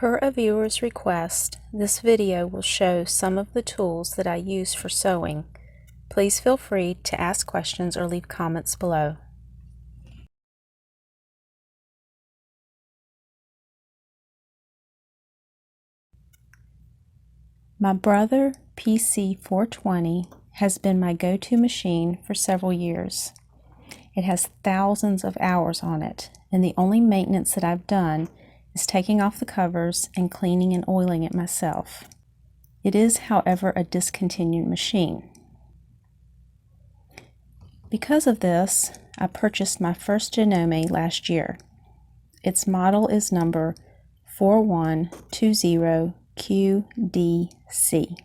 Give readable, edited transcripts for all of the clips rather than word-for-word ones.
Per a viewer's request, this video will show some of the tools that I use for sewing. Please feel free to ask questions or leave comments below. My Brother PC420 has been my go-to machine for several years. It has thousands of hours on it, and the only maintenance that I've done is taking off the covers and cleaning and oiling it myself. It is, however, a discontinued machine. Because of this, I purchased my first Janome last year. Its model is number 4120QDC.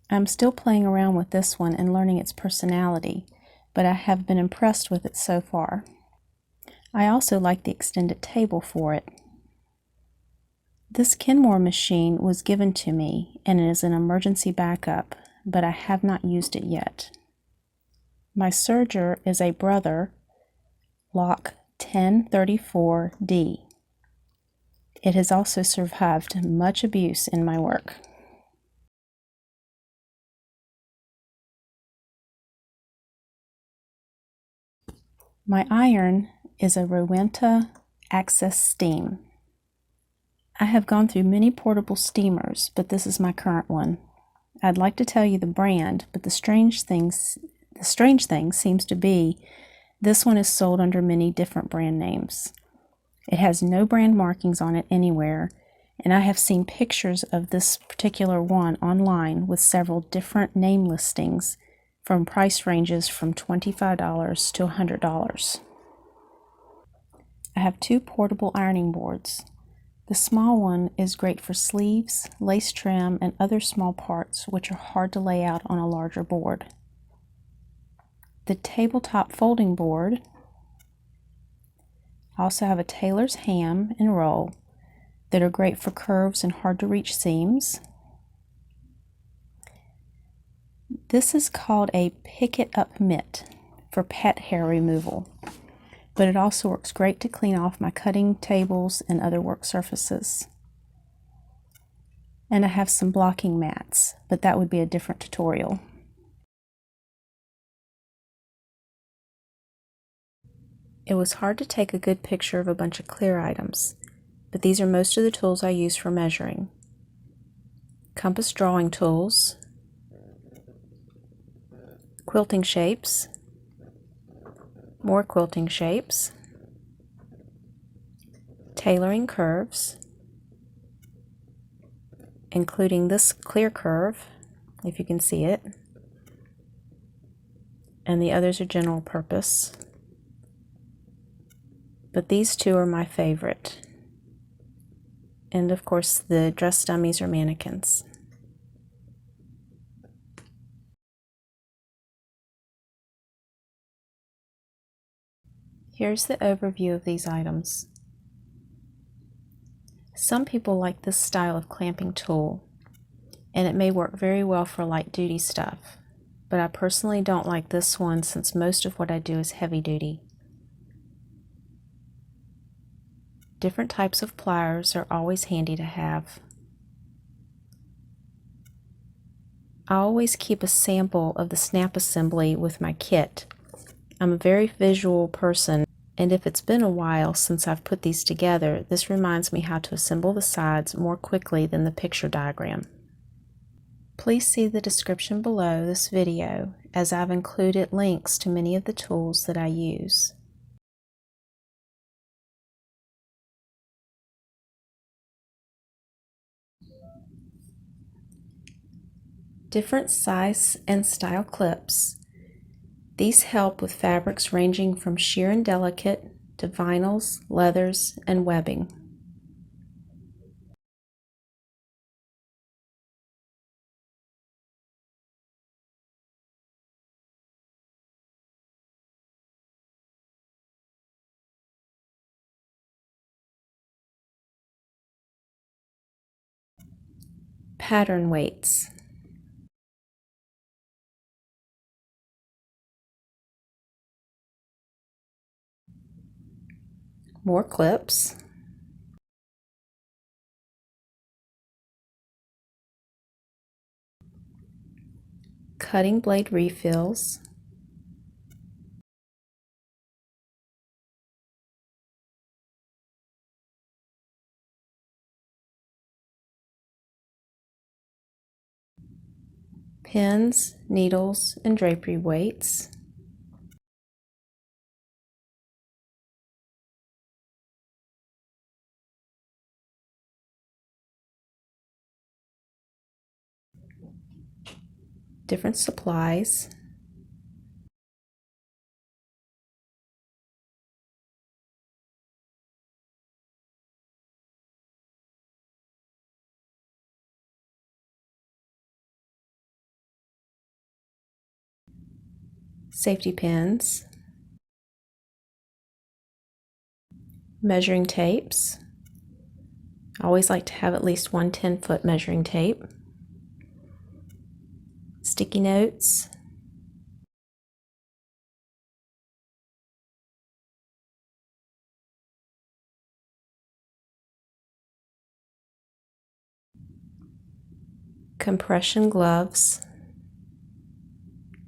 I'm still playing around with this one and learning its personality, but I have been impressed with it so far. I also like the extended table for it. This Kenmore machine was given to me and is an emergency backup, but I have not used it yet. My serger is a Brother Lock 1034D. It has also survived much abuse in my work. My iron is a Rowenta Access Steam. I have gone through many portable steamers, but this is my current one. I'd like to tell you the brand, but the strange thing seems to be this one is sold under many different brand names. It has no brand markings on it anywhere, and I have seen pictures of this particular one online with several different name listings from price ranges from $25 to $100. I have two portable ironing boards. The small one is great for sleeves, lace trim, and other small parts which are hard to lay out on a larger board. The tabletop folding board. I also have a tailor's ham and roll that are great for curves and hard to reach seams. This is called a pick it up mitt for pet hair removal, but it also works great to clean off my cutting tables and other work surfaces. And I have some blocking mats, but that would be a different tutorial. It was hard to take a good picture of a bunch of clear items, but these are most of the tools I use for measuring. Compass drawing tools, quilting shapes, more quilting shapes, tailoring curves, including this clear curve, if you can see it, and the others are general purpose. But these two are my favorite. And of course, the dress dummies or mannequins. Here's the overview of these items. Some people like this style of clamping tool, and it may work very well for light duty stuff, but I personally don't like this one since most of what I do is heavy duty. Different types of pliers are always handy to have. I always keep a sample of the snap assembly with my kit. I'm a very visual person, and if it's been a while since I've put these together, this reminds me how to assemble the sides more quickly than the picture diagram. Please see the description below this video, as I've included links to many of the tools that I use. Different size and style clips. These help with fabrics ranging from sheer and delicate to vinyls, leathers, and webbing. Pattern weights. More clips. cutting blade refills, pins, needles, and drapery weights, different supplies, safety pins, measuring tapes. I always like to have at least one 10-foot measuring tape, sticky notes, compression gloves,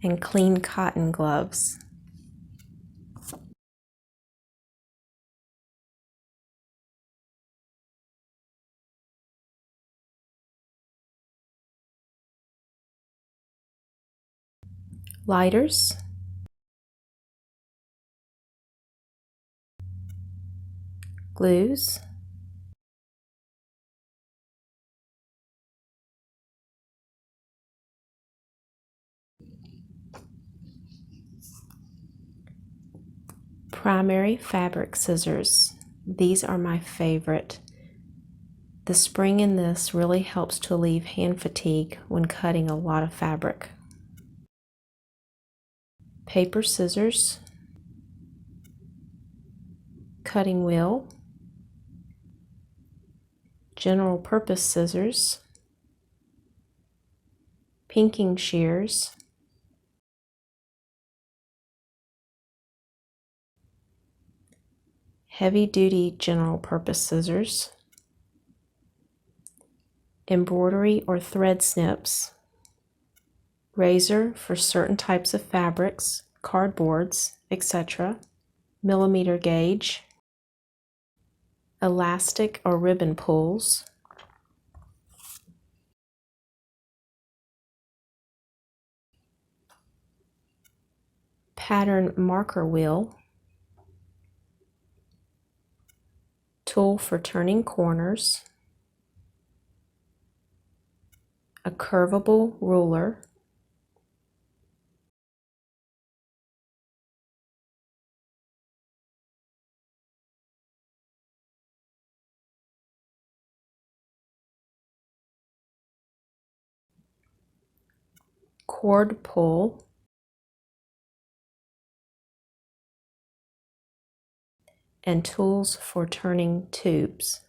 and clean cotton gloves. Lighters, glues, primary fabric scissors. These are my favorite. The spring in this really helps to relieve hand fatigue when cutting a lot of fabric. Paper scissors, cutting wheel, general purpose scissors, pinking shears, heavy-duty general purpose scissors, embroidery or thread snips, razor for certain types of fabrics, cardboards, etc., millimeter gauge, elastic or ribbon pulls, pattern marker wheel, tool for turning corners, a curvable ruler, cord pull, and tools for turning tubes.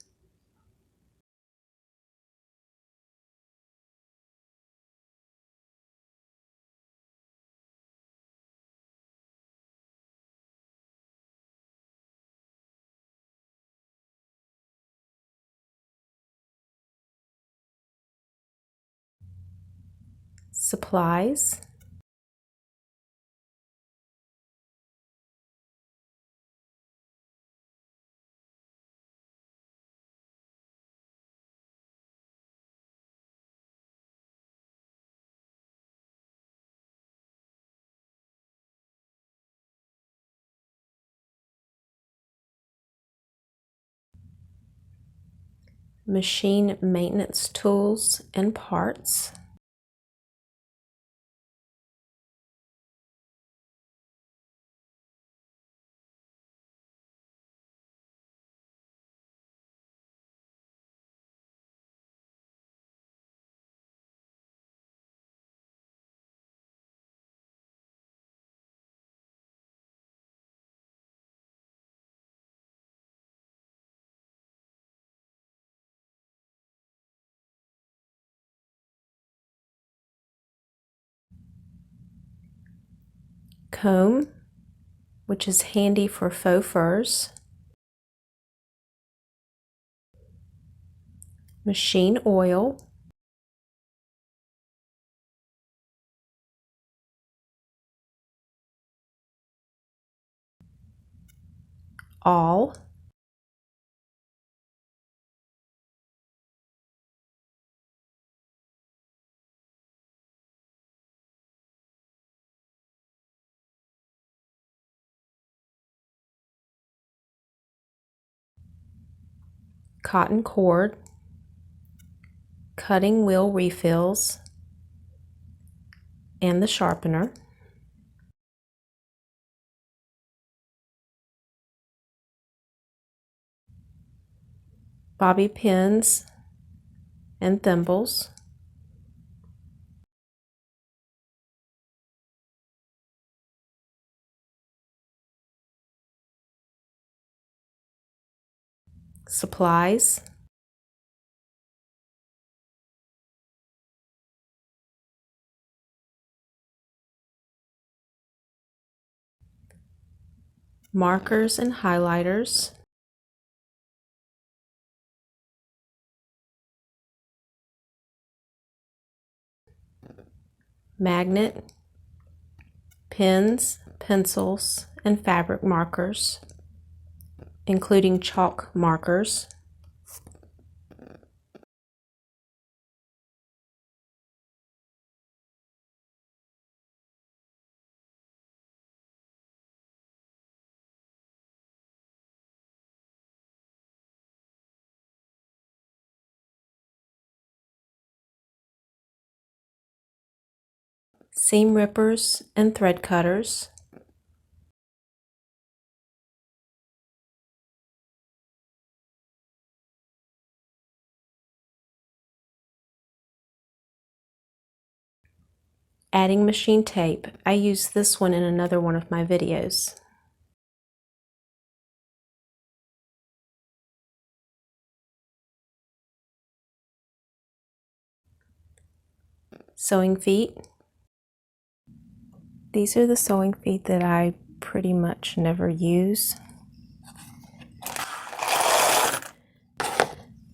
Supplies, machine maintenance tools and parts, comb, which is handy for faux furs, machine oil, all, cotton cord, cutting wheel refills, and the sharpener, bobby pins and thimbles, supplies, markers and highlighters, magnet, pens, pencils, and fabric markers, including chalk markers, seam rippers and thread cutters, adding machine tape. I use this one in another one of my videos. Sewing feet. These are the sewing feet that I pretty much never use.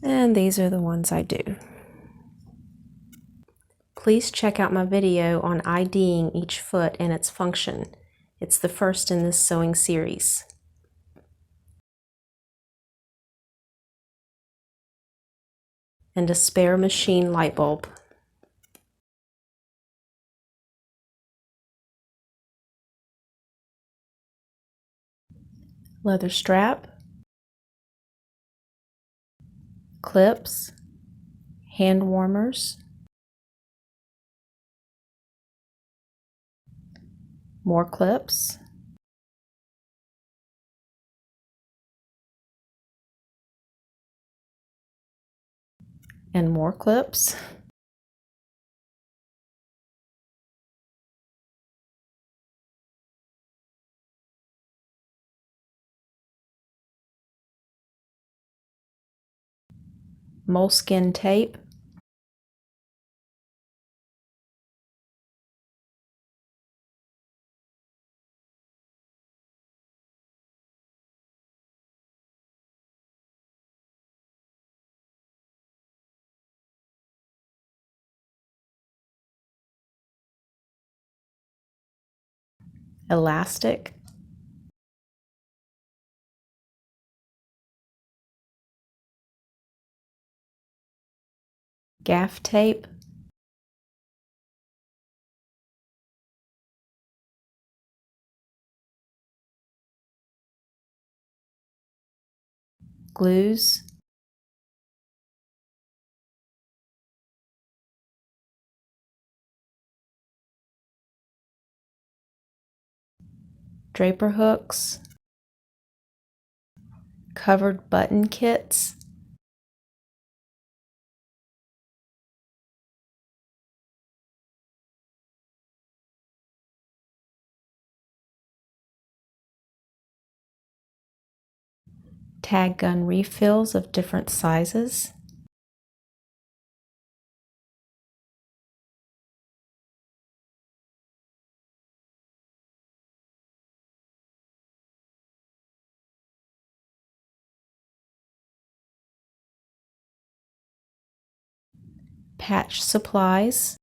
And these are the ones I do. Please check out my video on IDing each foot and its function. It's the first in this sewing series. And a spare machine light bulb. Leather strap, clips, hand warmers, more clips, and more clips, moleskin tape, elastic, gaff tape, glues, draper hooks, covered button kits, tag gun refills of different sizes, patch supplies,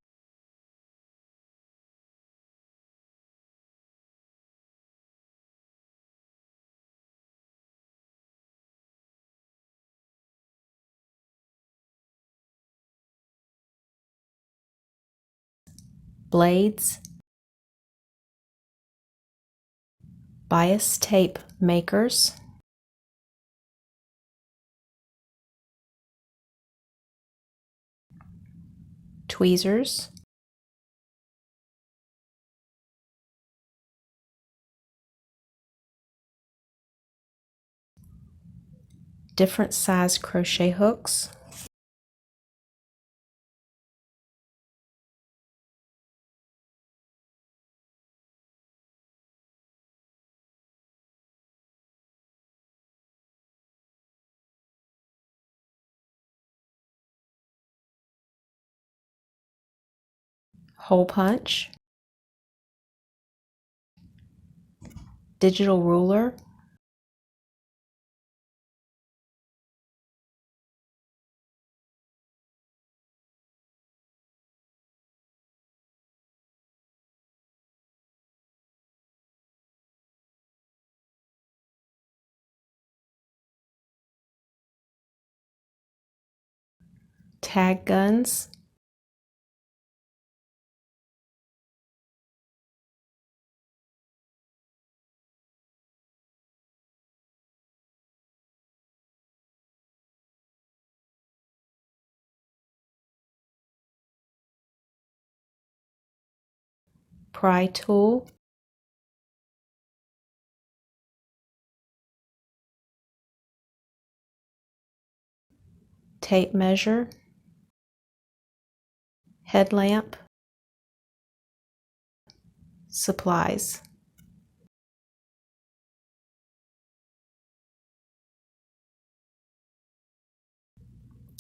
blades, bias tape makers, tweezers, different size crochet hooks, hole punch, digital ruler, tag guns, pry tool, tape measure, headlamp, supplies.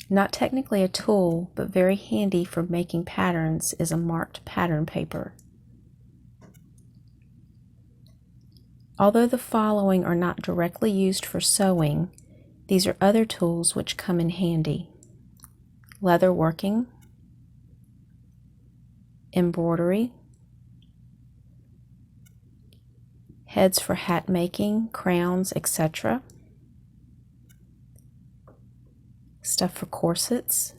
Not technically a tool, but very handy for making patterns, is a marked pattern paper. Although the following are not directly used for sewing, these are other tools which come in handy: leather working, embroidery, heads for hat making, crowns, etc., stuff for corsets,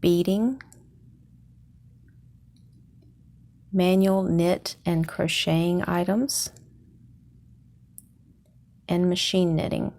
beading, manual knit and crocheting items, and machine knitting.